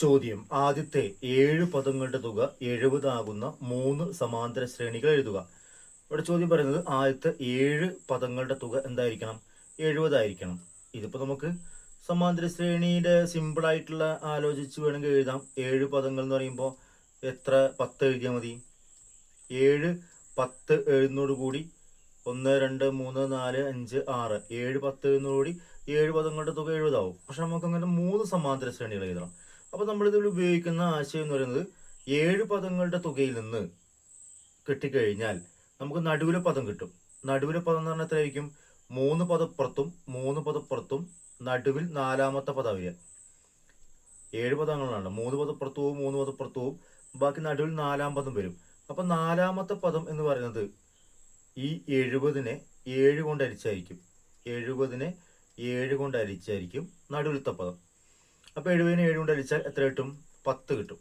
ചോദ്യം. ആദ്യത്തെ 7 പദങ്ങളുടെ തുക 70 ആകുന്ന 3 സമാന്തര ശ്രേണികൾ എഴുതുക. ഇവിടെ ചോദ്യം പറയുന്നത് ആദ്യത്തെ 7 പദങ്ങളുടെ തുക എന്തായിരിക്കണം? 70 ആയിരിക്കണം. ഇതിപ്പോ നമുക്ക് സമാന്തര ശ്രേണിയുടെ സിമ്പിൾ ആയിട്ടുള്ള ആലോചിച്ച് വേണമെങ്കിൽ എഴുതാം. 7 പദങ്ങൾ എന്ന് പറയുമ്പോൾ എത്ര? 10 എഴുതിയാൽ മതി. 7 10 എഴുതുന്നതോടുകൂടി 1 2 3 4 5 6 7 10 എഴുതുന്നതോടുകൂടി 7 പദങ്ങളുടെ തുക 70 ആവും. പക്ഷെ നമുക്ക് അങ്ങനെ 3 സമാന്തര ശ്രേണികൾ എഴുതണം. അപ്പൊ നമ്മളിതിൽ ഉപയോഗിക്കുന്ന ആശയം എന്ന് പറയുന്നത് 7 പദങ്ങളുടെ തുകയിൽ നിന്ന് കിട്ടിക്കഴിഞ്ഞാൽ നമുക്ക് നടുവിലെ പദം കിട്ടും. നടുവിലെ പദം എന്ന് പറഞ്ഞാൽ എത്രയായിരിക്കും? 3 പദപ്പുറത്തും 3 പദപ്പുറത്തും നടുവിൽ 4ാമത്തെ പദം വരിക. 7 പദങ്ങളാണ്. 3 പദപ്പുറത്തും 3 പദപ്പുറത്തും ബാക്കി നടുവിൽ 4ാം പദം വരും. അപ്പൊ 4ാമത്തെ പദം എന്ന് പറയുന്നത് ഈ 70നെ 7 കൊണ്ട് അരിച്ചായിരിക്കും. 70നെ 7 കൊണ്ട് അരിച്ചായിരിക്കും നടുവിലത്തെ പദം. അപ്പൊ 70നെ 7 കൊണ്ട് അരിച്ചാൽ എത്ര കിട്ടും? 10 കിട്ടും.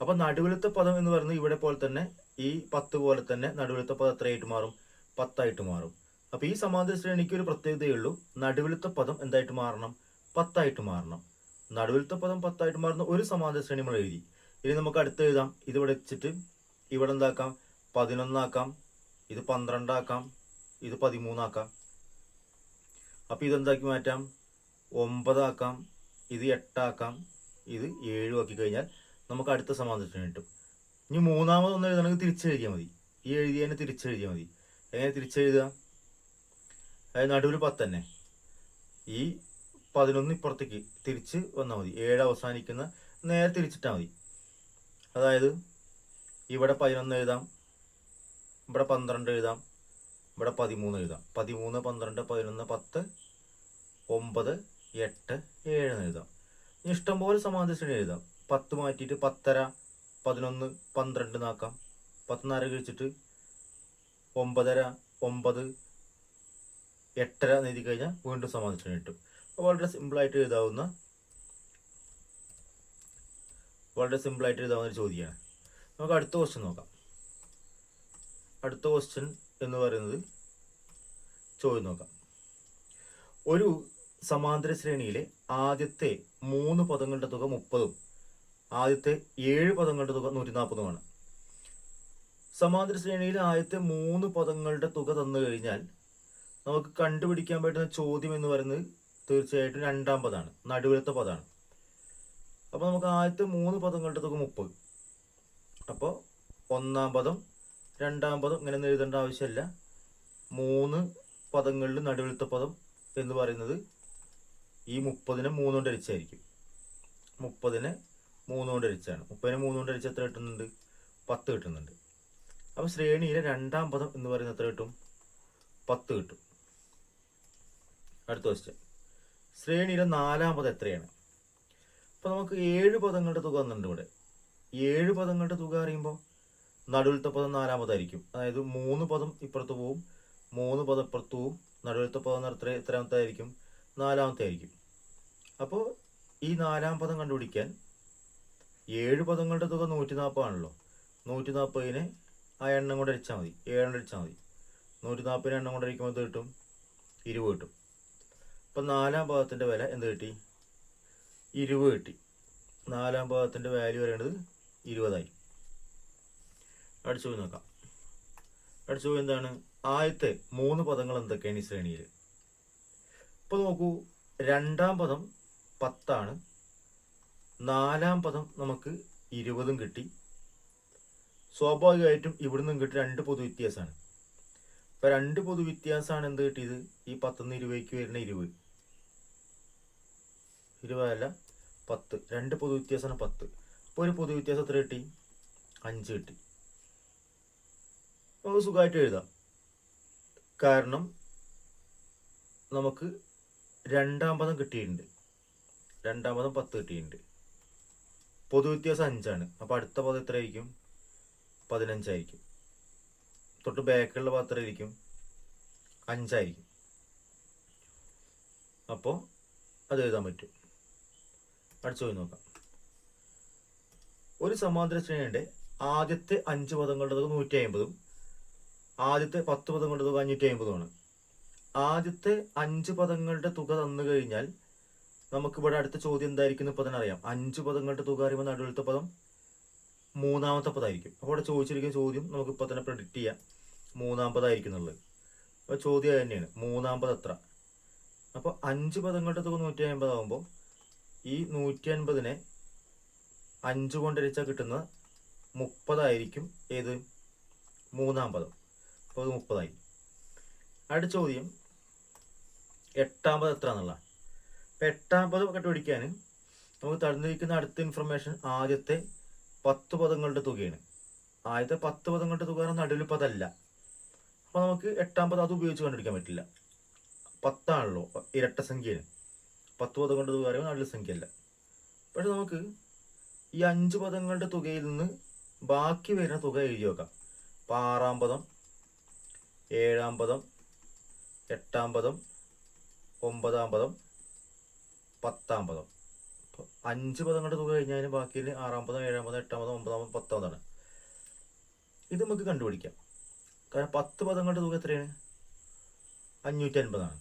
അപ്പൊ നടുവിലത്തെ പദം എന്ന് പറയുന്നത് ഇവിടെ പോലെ തന്നെ ഈ 10 പോലെ തന്നെ നടുവിലത്തെ പദം എത്രയായിട്ട് മാറും? 10 ആയിട്ട് മാറും. അപ്പൊ ഈ സമാന്തര ശ്രേണിക്ക് ഒരു പ്രത്യേകതയുള്ളൂ. നടുവിലത്തെ പദം എന്തായിട്ട് മാറണം? 10 ആയിട്ട് മാറണം. നടുവിലത്തെ പദം 10 ആയിട്ട് മാറുന്ന ഒരു സമാന്തര ശ്രേണി നമ്മൾ എഴുതി. ഇനി നമുക്ക് അടുത്ത് എഴുതാം. ഇത് ഇവിടെ വെച്ചിട്ട് ഇവിടെ എന്താക്കാം? 11 ആക്കാം. ഇത് 12 ആക്കാം. ഇത് 13 ആക്കാം. അപ്പൊ ഇതെന്താക്കി മാറ്റാം? 9 ആക്കാം. ഇത് 8 ആക്കാം. ഇത് 7 ആക്കി കഴിഞ്ഞാൽ നമുക്ക് അടുത്ത സമാന്തര ശ്രേണി കിട്ടും. ഇനി മൂന്നാമതൊന്നും എഴുതണമെങ്കിൽ തിരിച്ചെഴുതിയാൽ മതി. ഈ എഴുതിയതിനെ തിരിച്ചെഴുതിയാൽ മതി. എങ്ങനെ തിരിച്ചെഴുതുക? അതായത് നടുവിൽ 10 തന്നെ. ഈ 11 ഇപ്പുറത്തേക്ക് തിരിച്ച് വന്നാൽ മതി. 7 അവസാനിക്കുന്ന നേരെ തിരിച്ചിട്ടാൽ മതി. അതായത് ഇവിടെ 11 എഴുതാം, ഇവിടെ 12 എഴുതാം, ഇവിടെ 13 എഴുതാം. 13 12 11 10 9 8 7 എഴുതാം. ഇഷ്ടംപോലെ സമാന്തര ശ്രേണി എഴുതാം. 10 മാറ്റിയിട്ട് 10.5 11 12 നാക്കാം. 14 കഴിച്ചിട്ട് 9.5 9 8.5 എഴുതി കഴിഞ്ഞാൽ വീണ്ടും സമാന്തര ശ്രേണി കിട്ടും. വളരെ സിമ്പിളായിട്ട് എഴുതാവുന്ന ഒരു ചോദ്യമാണ്. നമുക്ക് അടുത്ത ക്വസ്റ്റ്യൻ നോക്കാം. അടുത്ത ക്വസ്റ്റ്യൻ എന്ന് പറയുന്നത് ചോദ്യം നോക്കാം. ഒരു സമാന്തര ശ്രേണിയിലെ ആദ്യത്തെ 3 പദങ്ങളുടെ തുക 30ഉം ആദ്യത്തെ 7 പദങ്ങളുടെ തുക 140ഉമാണ്. സമാന്തര ശ്രേണിയിലെ ആദ്യത്തെ 3 പദങ്ങളുടെ തുക തന്നു കഴിഞ്ഞാൽ നമുക്ക് കണ്ടുപിടിക്കാൻ പറ്റുന്ന ചോദ്യം എന്ന് പറയുന്നത് തീർച്ചയായിട്ടും 2ാം പദമാണ്, നടുവിലത്തെ പദമാണ്. അപ്പോൾ നമുക്ക് ആദ്യത്തെ 3 പദങ്ങളുടെ തുക 30. അപ്പോൾ 1ാം പദം 2ാം പദം ഇങ്ങനെ എഴുതേണ്ട ആവശ്യമില്ല. 3 പദങ്ങളിൽ നടുവിലത്തെ പദം എന്ന് പറയുന്നത് ഈ 30നെ 3 കൊണ്ട് അരിച്ചായിരിക്കും. 30നെ 3 കൊണ്ട് അരിച്ചാണ്. 30നെ 3 കൊണ്ട് അരിച്ച് എത്ര കിട്ടുന്നുണ്ട്? 10 കിട്ടുന്നുണ്ട്. അപ്പോൾ ശ്രേണിയിലെ 2ാം പദം എന്ന് പറയുന്നത് എത്ര കിട്ടും? 10 കിട്ടും. അടുത്ത ക്വസ്റ്റ്യൻ. ശ്രേണിയിലെ 4ാം പദം എത്രയാണ്? അപ്പോൾ നമുക്ക് 7 പദങ്ങളുടെ തുക തന്നിട്ടുണ്ട് ഇവിടെ. 7 പദങ്ങളുടെ തുക അറിയുമ്പോൾ നടുവിലത്തെ പദം 4ാം പദമായിരിക്കും. അതായത് 3 പദം ഇപ്പുറത്ത് പോവും, 3 പദം ഇപ്പുറത്ത് പോവും. നടുവിലത്തെ പദം എത്രാമത്തെ ആയിരിക്കും? 4ാമത്തെ ആയിരിക്കും. അപ്പോൾ ഈ 4ാം പദം കണ്ടുപിടിക്കാൻ 7 പദങ്ങളുടെ തുക 140 ആണല്ലോ. 140നെ ആ എണ്ണം കൊണ്ട് അടിച്ചാൽ മതി. 7 കൊണ്ട് അടിച്ചാൽ മതി. 140നെ എണ്ണം കൊണ്ട് അടിക്കുമ്പോൾ എന്ത് കിട്ടും? 20 കിട്ടും. അപ്പം 4ാം പദത്തിൻ്റെ വില എന്ത് കിട്ടി? 20 കിട്ടി. 4ാം പദത്തിൻ്റെ വാല്യൂ പറയുന്നത് 20ആയി. അടുത്ത ചോദ്യം നോക്കാം. അടുത്ത ചോദ്യം എന്താണ്? ആദ്യത്തെ 3 പദങ്ങൾ എന്തൊക്കെയാണ് ഈ ശ്രേണിയിൽ? ഇപ്പോൾ നോക്കൂ, 2ാം പദം 10 ആണ്. 4ാം പദം നമുക്ക് 20ഉം കിട്ടി. സ്വാഭാവികമായിട്ടും ഇവിടുന്ന് കിട്ടി 2 പൊതുവ്യത്യാസമാണ്. ഇപ്പം 2 പൊതുവ്യത്യാസമാണ് എന്ത് കിട്ടിയത്? ഈ 10ന്ന് 20ക്ക് വരുന്ന 20 അല്ല 10. 2 പൊതുവ്യത്യാസമാണ് 10. അപ്പോൾ ഒരു പൊതുവ്യത്യാസം എത്ര കിട്ടി? 5 കിട്ടി. നമുക്ക് സുഖമായിട്ട് എഴുതാം. കാരണം നമുക്ക് 2ാം പദം കിട്ടിയിട്ടുണ്ട്. 2ാം പദം 10 കിട്ടിയിട്ടുണ്ട്. പൊതുവ്യത്യാസം 5ആണ്. അപ്പോൾ അടുത്ത പദം എത്രയായിരിക്കും? 15 ആയിരിക്കും. തൊട്ട് ബാക്കിലുള്ള പദം എത്രയായിരിക്കും? 5 ആയിരിക്കും. അപ്പോൾ അത് എഴുതാൻ പറ്റും. അടുത്ത ചോദ്യം നോക്കാം. ഒരു സമാന്തര ശ്രേണിയുടെ ആദ്യത്തെ 5 പദങ്ങളുടെ തുക 150ഉം ആദ്യത്തെ 10 പദങ്ങളുടെ തുക 550ഉമാണ്. ആദ്യത്തെ 5 പദങ്ങളുടെ തുക തന്നു കഴിഞ്ഞാൽ നമുക്ക് ഇവിടെ അടുത്ത ചോദ്യം എന്തായിരിക്കും ഇപ്പൊ തന്നെ അറിയാം. 5 പദങ്ങളുടെ തുക അറിയുമ്പോൾ നടുവിലത്തെ പദം മൂന്നാമത്തെ പദമായിരിക്കും. അപ്പോൾ ഇവിടെ ചോദിച്ചിരിക്കുന്ന ചോദ്യം നമുക്ക് ഇപ്പൊ തന്നെ പ്രെഡിക്റ്റ് ചെയ്യാം, മൂന്നാം പദമായിരിക്കും എന്നുള്ളത്. അപ്പോൾ ചോദ്യം തന്നെയാണ്, മൂന്നാം പദം എത്ര. അപ്പോൾ 5 പദങ്ങളുടെ തുക 150 ആകുമ്പോൾ ഈ 150നെ 5 കൊണ്ട് ഹരിച്ചാൽ കിട്ടുന്ന 30 ഏത് മൂന്നാം പദം. അപ്പോൾ അത് 30 ആയി. അടുത്ത ചോദ്യം 8-ാം പദം എത്ര എന്നുള്ള. അപ്പം 8-ാം പദം കണ്ടുപിടിക്കാൻ നമുക്ക് തന്നിരിക്കുന്ന അടുത്ത ഇൻഫർമേഷൻ ആദ്യത്തെ 10 പദങ്ങളുടെ തുകയാണ്. ആദ്യത്തെ 10 പദങ്ങളുടെ തുക നടുവിൽ പദമല്ല. അപ്പോൾ നമുക്ക് 8-ാം പദം അത് ഉപയോഗിച്ച് കണ്ടുപിടിക്കാൻ പറ്റില്ല. 10 ഇരട്ട സംഖ്യയാണ്. 10 പദങ്ങളുടെ തുക അറിയുമ്പോൾ നടുവിൽ സംഖ്യയല്ല. പക്ഷെ നമുക്ക് ഈ 5 പദങ്ങളുടെ തുകയിൽ നിന്ന് ബാക്കി വരുന്ന തുക എഴുതി വെക്കാം. അപ്പോൾ 6-ാം പദം, 7-ാം പദം, 8-ാം പദം, 9-ാം പദം, 10-ാം പദം. അപ്പോൾ 5 പദങ്ങളുടെ തുക കഴിഞ്ഞാൽ ബാക്കിയിൽ 6-ാം പദം, 7-ാം പദം, 8-ാം പദം, 9-ാം പദം, 10-ാം പദമാണ്. ഇത് നമുക്ക് കണ്ടുപിടിക്കാം. കാരണം 10 പദങ്ങളുടെ തുക എത്രയാണ്? 550 ആണ്.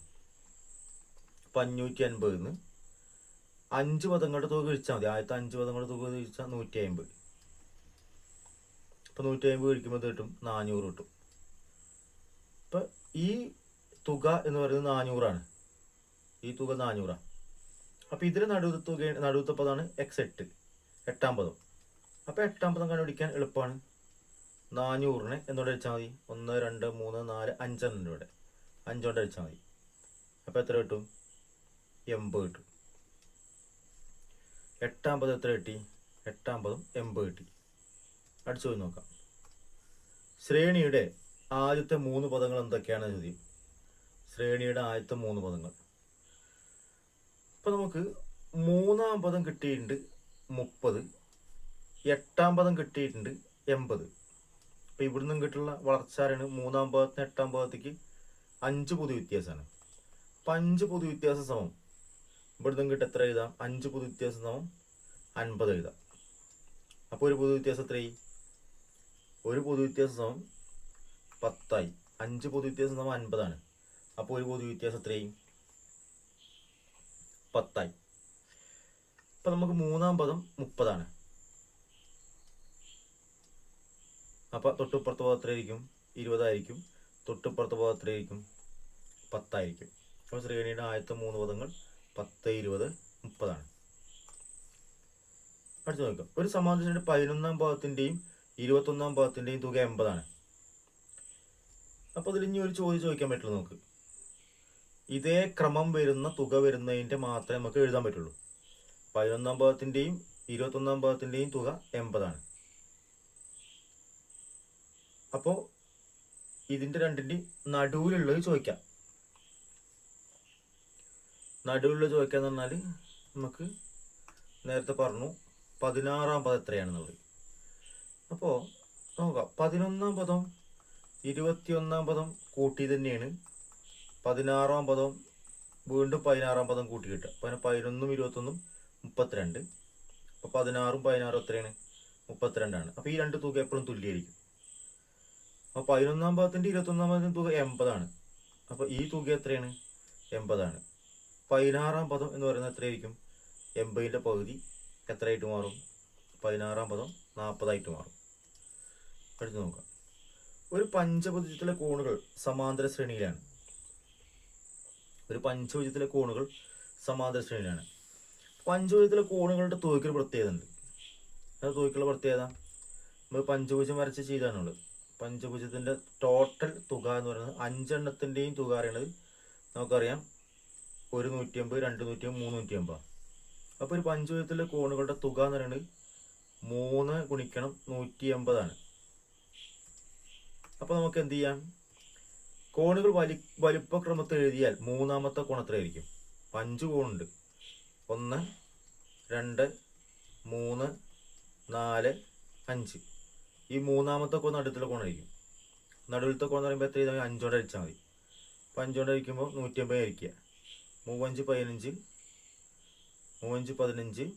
അപ്പം 550 5 പദങ്ങളുടെ തുക കഴിച്ചാൽ മതി. ആദ്യത്തെ 5 പദങ്ങളുടെ തുക കഴിച്ചാൽ 150. അപ്പം 150 കഴിക്കുമ്പോൾ കിട്ടും 400 കിട്ടും. അപ്പം ഈ തുക എന്ന് പറയുന്നത് 400 ആണ്. ഈ തുക 400. അപ്പം ഇതിൽ നടുവത്തെ പദമാണ് x8, 8-ാം പദം. അപ്പം 8-ാം പദം കണ്ടുപിടിക്കാൻ എളുപ്പമാണ്. 400നെ എന്നോട് അടിച്ചാൽ മതി. 1, 2, 3, 4, 5 എണ്ണം ഇവിടെ 5 കൊണ്ട് അടിച്ചാൽ മതി. അപ്പം എത്ര കിട്ടും? 80 കിട്ടും. 8-ാം പദം എത്ര കിട്ടി? 8-ാം പദം 80 കിട്ടി. അടിച്ചു പോയി നോക്കാം. ശ്രേണിയുടെ ആദ്യത്തെ 3 പദങ്ങൾ എന്തൊക്കെയാണ് ചോദ്യം. ശ്രേണിയുടെ ആദ്യത്തെ 3 പദങ്ങൾ. അപ്പം നമുക്ക് 3-ാം പദം കിട്ടിയിട്ടുണ്ട് 30, 8-ാം പദം കിട്ടിയിട്ടുണ്ട് 80. അപ്പം ഇവിടുന്ന് കിട്ടുള്ള വളർച്ചയാണ് 3-ാം പദത്തിന് 8-ാം പദത്തേക്ക് 5 പൊതു വ്യത്യാസമാണ്. അപ്പം 5 പൊതു വ്യത്യാസം സമം ഇവിടുന്ന് കിട്ടും എത്ര എഴുതാം? 5 പൊതു വ്യത്യാസം സമം 50 എഴുതാം. അപ്പോൾ ഒരു പൊതു വ്യത്യാസം എത്രയായി? ഒരു പൊതു വ്യത്യാസം സമം 10 ആയി. 5 പൊതു വ്യത്യാസം സമം 50 ആണ്. അപ്പോൾ ഒരു പൊതു വ്യത്യാസം എത്രയായി? 10 ആയി. അപ്പം നമുക്ക് 3-ാം പദം 30 ആണ്. അപ്പം തൊട്ടുപ്പുറത്ത് പദം എത്രയായിരിക്കും? 20 ആയിരിക്കും. തൊട്ടുപ്പുറത്ത് പദം എത്രയായിരിക്കും? 10 ആയിരിക്കും. അപ്പോൾ ശ്രേണിയുടെ ആദ്യത്തെ 3 പദങ്ങൾ 10, 20, 30 ആണ്. അടുത്ത് നോക്കാം. ഒരു സമാന്തര ശ്രേണിയുടെ 11-ാം പദത്തിൻ്റെയും 21-ാം പദത്തിൻ്റെയും തുക 80 ആണ്. അപ്പോൾ അതിൽ ഇനി ഒരു ചോദ്യം ചോദിക്കാൻ പറ്റുള്ളൂ നമുക്ക്. ഇതേ ക്രമം വരുന്ന തുക വരുന്നതിൻ്റെ മാത്രമേ നമുക്ക് എഴുതാൻ പറ്റുള്ളൂ. 11-ാം പദത്തിൻ്റെയും 21-ാം പദത്തിൻ്റെയും തുക 80 ആണ്. അപ്പോൾ ഇതിൻ്റെ രണ്ടിൻ്റെയും നടുവിലുള്ളത് ചോദിക്കാം. നടുവിലുള്ള ചോദിക്കാന്ന് പറഞ്ഞാൽ നമുക്ക് നേരത്തെ പറഞ്ഞു 16-ാം പദം എത്രയാണെന്നുള്ളത്. അപ്പോൾ നോക്കാം. 11-ാം പദം 21-ാം പദം കൂട്ടി തന്നെയാണ്. 16-ാം പദം വീണ്ടും 16-ാം പദം കൂട്ടി കിട്ടുക. അപ്പോൾ 11ഉം 21ഉം 32. അപ്പോൾ 16ഉം 16ഉം എത്രയാണ്? 32 ആണ്. അപ്പോൾ ഈ രണ്ട് തുക എപ്പോഴും തുല്യമായിരിക്കും. അപ്പോൾ 11-ാം പദത്തിൻ്റെ 21-ാം പദത്തിൻ്റെ തുക 80 ആണ്. അപ്പോൾ ഈ തുക എത്രയാണ്? 80 ആണ്. 16-ാം പദം എന്ന് പറയുന്നത് എത്രയായിരിക്കും? 80ൻ്റെ പകുതി എത്രയായിട്ട് മാറും? 16-ാം പദം 40 ആയിട്ട് മാറും. അടുത്ത് നോക്കാം. ഒരു പഞ്ചഭുജത്തിലെ കോണുകൾ സമാന്തര ശ്രേണിയിലാണ്. ഒരു പഞ്ചഭുജത്തിലെ കോണുകൾ സമാന്തര ശ്രേണിയിലാണ്. പഞ്ചഭുജത്തിലെ കോണുകളുടെ തുകയ്ക്കൊരു പ്രത്യേകത ഉണ്ട്. അത് തുകയ്ക്കുള്ള പ്രത്യേകത നമ്മൾ പഞ്ചഭുജം വരച്ച് ചെയ്താണുള്ളത്. പഞ്ചഭുജത്തിൻ്റെ ടോട്ടൽ തുക എന്ന് പറയുന്നത് 5 എണ്ണത്തിൻ്റെയും തുക അറിയണത് നമുക്കറിയാം. 150, 250, 350. അപ്പോൾ ഒരു പഞ്ചഭുജത്തിലെ കോണുകളുടെ തുക എന്ന് പറയുന്നത് 3 ഗുണിക്കണം 180 ആണ്. അപ്പോൾ നമുക്ക് എന്ത് ചെയ്യാം? കോണുകൾ വലിപ്പക്രമത്തിൽ എഴുതിയാൽ 3-ാമത്തെ കോൺ എത്രയായിരിക്കും? 5 കോണുണ്ട്. 1, 2, 3, 4, 5. ഈ 3-ാമത്തെ കോൺ നടുവിലത്തെ കോണായിരിക്കും. നടുവിലത്തെ കോൺ എന്ന് പറയുമ്പോൾ എത്ര ചെയ്താൽ 5 കൊണ്ട് അടിച്ചാൽ മതി. അപ്പോൾ 5 കൊണ്ട് അടിക്കുമ്പോൾ 150 ആയിരിക്കുക. 3, 5, 15, 15,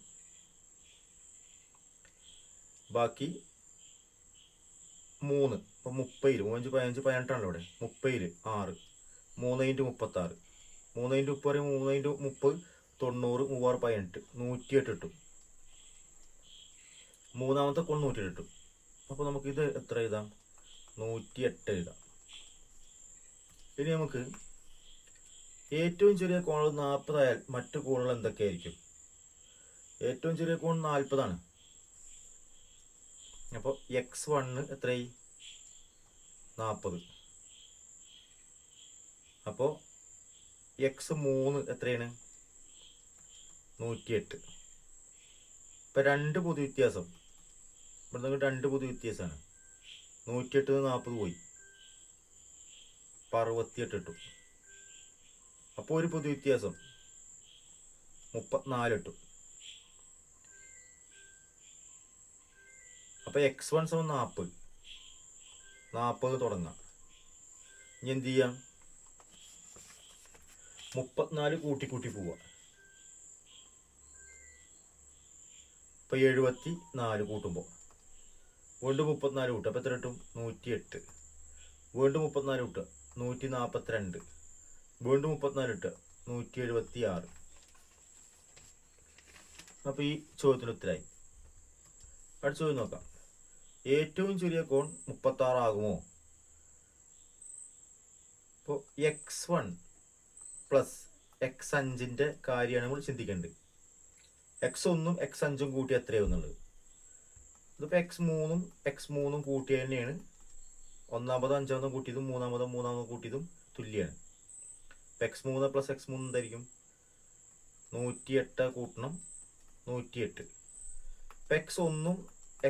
ബാക്കി 3. അപ്പോൾ 30. 3, 5, 15, 18ആണല്ലോ ഇവിടെ. 30, 6. 3 × 36. 3 × 30 പറയുമ്പോൾ 3 × 30 90 3 18 108 കിട്ടും. മൂന്നാമത്തെ കോൺ 108 കിട്ടും. അപ്പോൾ നമുക്കിത് എത്ര എഴുതാം? 108 എഴുതാം. ഇനി നമുക്ക് ഏറ്റവും ചെറിയ കോണുകൾ 40 ആയാൽ മറ്റു കോണുകൾ എന്തൊക്കെയായിരിക്കും? ഏറ്റവും ചെറിയ കോൺ 40 ആണ്. അപ്പോൾ x1 എത്രയായി? 40. അപ്പോൾ x3 എത്രയാണ്? 108. ഇപ്പം 2 പൊതു വ്യത്യാസം. ഇവിടെ നിന്ന് 2 പൊതു വ്യത്യാസമാണ്. 108 40 പോയി, 68 കിട്ടും. അപ്പോൾ ഒരു പൊതു വ്യത്യാസം 34 കിട്ടും. അപ്പോൾ x1 = 40 തുടങ്ങാം. ഇനി എന്ത് ചെയ്യാം? 34 കൂട്ടി പോവുക. ഇപ്പോൾ 74 കൂട്ടുമ്പോൾ വീണ്ടും 34 കൂട്ടുക. അപ്പോൾ എത്ര കിട്ടും? 108. വീണ്ടും 34 കൂട്ടുക, 142. വീണ്ടും 34 കിട്ടുക, 176. അപ്പോൾ ഈ ചോദ്യത്തിന് ഉത്തരമായി. അടുത്ത ചോദ്യം നോക്കാം. ഏറ്റവും ചെറിയ കോൺ 36 ആകുമോ? ഇപ്പോൾ x1 പ്ലസ് x5 കാര്യമാണ് നമ്മൾ ചിന്തിക്കേണ്ടത്. x1 x5 കൂട്ടി എത്രയാവുന്നുള്ളത്? ഇതിപ്പോൾ x3 കൂട്ടിയ തന്നെയാണ്. ഒന്നാമതും അഞ്ചാമതും കൂട്ടിയതും മൂന്നാമതും കൂട്ടിയതും തുല്യമാണ്. ഇപ്പം x3 പ്ലസ് x3 എന്തായിരിക്കും? 108 കൂട്ടണം 108. ഇപ്പം x1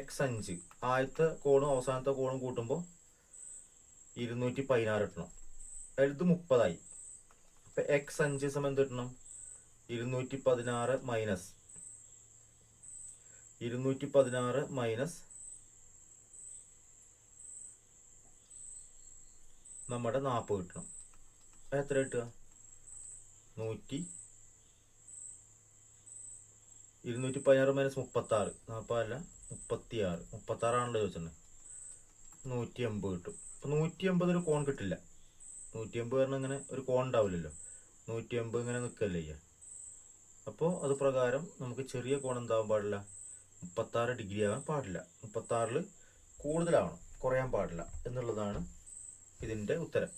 x5 ആദ്യത്തെ കോണും അവസാനത്തെ കോണും കൂട്ടുമ്പോൾ 216 കിട്ടണം. അതിൽ 30 ആയി. ഇപ്പം x5 സമയം എന്ത് കിട്ടണം? 216 മൈനസ് നമ്മുടെ 40 കിട്ടണം. എത്ര കിട്ടുക? 216 മൈനസ് 36, 40 അല്ല 36 ആണല്ലോ ചോദിച്ചത്. 180 കിട്ടും. അപ്പം 180 ഒരു കോൺ കിട്ടില്ല. 180 കാരണം ഇങ്ങനെ ഒരു കോൺ ഉണ്ടാവില്ലല്ലോ. 180 ഇങ്ങനെ നിൽക്കല്ലേ ചെയ്യുക. അപ്പോൾ അത് പ്രകാരം നമുക്ക് ചെറിയ കോൺ എന്താവാൻ പാടില്ല? 36 ഡിഗ്രി ആകാൻ പാടില്ല. 36 കൂടുതലാവണം, കുറയാൻ പാടില്ല എന്നുള്ളതാണ് ഇതിൻ്റെ ഉത്തരം.